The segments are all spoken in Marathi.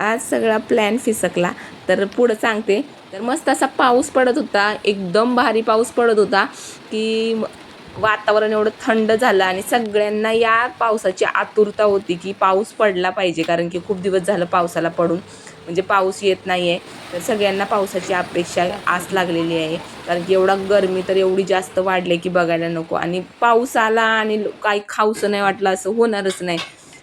आज सगळा प्लॅन फिसकला. तर पुढं सांगते. तर मस्त असा पाऊस पडत होता, एकदम भारी पाऊस पडत होता की वातावरण एवढं थंड झालं आणि सगळ्यांना या पावसाची आतुरता होती की पाऊस पडला पाहिजे, कारण की खूप दिवस झालं पावसाला पडून, म्हणजे पाऊस येत नाही आहे. तर सगळ्यांना पावसाची अपेक्षा आस लागलेली आहे, कारण की एवढा गरमी तर एवढी जास्त वाढली की बघायला नको. आणि पाऊस आला आणि काही खाऊसं नाही वाटलं असं होणारच नाही.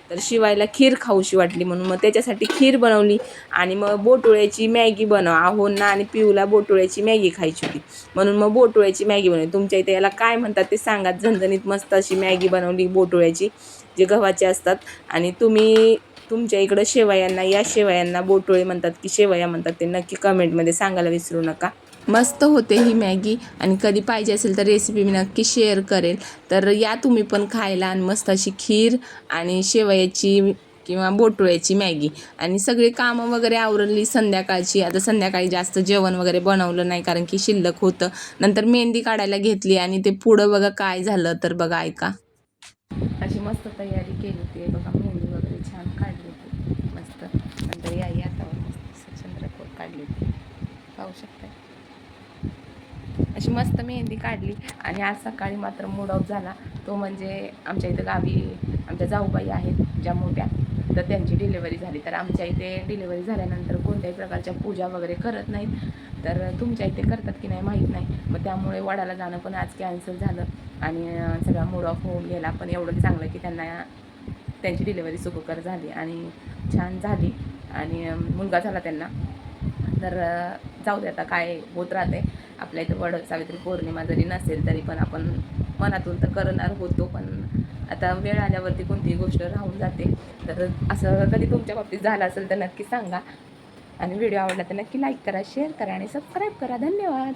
तर शिवायला खीर खाऊशी वाटली, म्हणून मग त्याच्यासाठी खीर बनवली. आणि मग बोटुळ्याची मॅगी आहोंना आणि पिऊला बोटुळ्याची मॅगी खायची होती, म्हणून मग बोटुळ्याची मॅगी बनवली. तुमच्या इथे याला काय म्हणतात ते सांगा. झणझणीत मस्त अशी मॅगी बनवली बोटुळ्याची, जे गव्हाचे असतात. आणि तुम्ही तुमच्या इकडं शेवयांना, या शेवयांना बोटुळे म्हणतात की शेवया म्हणतात ते नक्की कमेंटमध्ये सांगायला विसरू नका. मस्त होते ही मॅगी, आणि कधी पाहिजे असेल तर रेसिपी मी नक्की शेअर करेल. तर या तुम्ही पण खायला. आणि मस्त अशी खीर आणि शेवयाची किंवा बोटुळ्याची मॅगी, आणि सगळी कामं वगैरे आवरली संध्याकाळची. आता संध्याकाळी जास्त जेवण वगैरे बनवलं नाही, कारण की शिल्लक होतं. नंतर मेहंदी काढायला घेतली, आणि ते पुढं बघा काय झालं तर बघा, ऐका. अशी मस्त तयारी केली होती बघा, मेहंदी वगैरे छान काढली होती मस्त. नंतर या हातावर मस्त चंद्रकोर काढली होती, पाहू शकता. अशी मस्त मेहंदी काढली. आणि आज सकाळी मात्र मूड ऑफ झाला. तो म्हणजे आमच्या इथं गावी आमच्या जाऊबाई आहेत ज्या मोठ्या, तर त्यांची डिलेवरी झाली. तर आमच्या इथे डिलेवरी झाल्यानंतर कोणत्याही प्रकारच्या पूजा वगैरे करत नाहीत. तर तुमच्या इथे करतात की नाही माहीत नाही. मग त्यामुळे वडाला जाणं पण आज कॅन्सल झालं, आणि सगळा मूड ऑफ होऊन गेला. पण एवढं चांगलं की त्यांना त्यांची डिलेवरी सुखकर झाली आणि छान झाली, आणि मुलगा झाला त्यांना. तर जाऊ दे, आता काय होत राहते. आपल्या इथं वड सावित्री पौर्णिमा जरी नसेल तरी पण आपण मनातून तर करणार होतो. पण आता वेळ आल्यावरती कोणतीही गोष्ट राहून जाते. तर असं कधी तुमच्या बाबतीत झालं असेल तर नक्की सांगा. आणि व्हिडिओ आवडला तर नक्की लाईक करा, शेअर करा आणि सबस्क्राईब करा. धन्यवाद.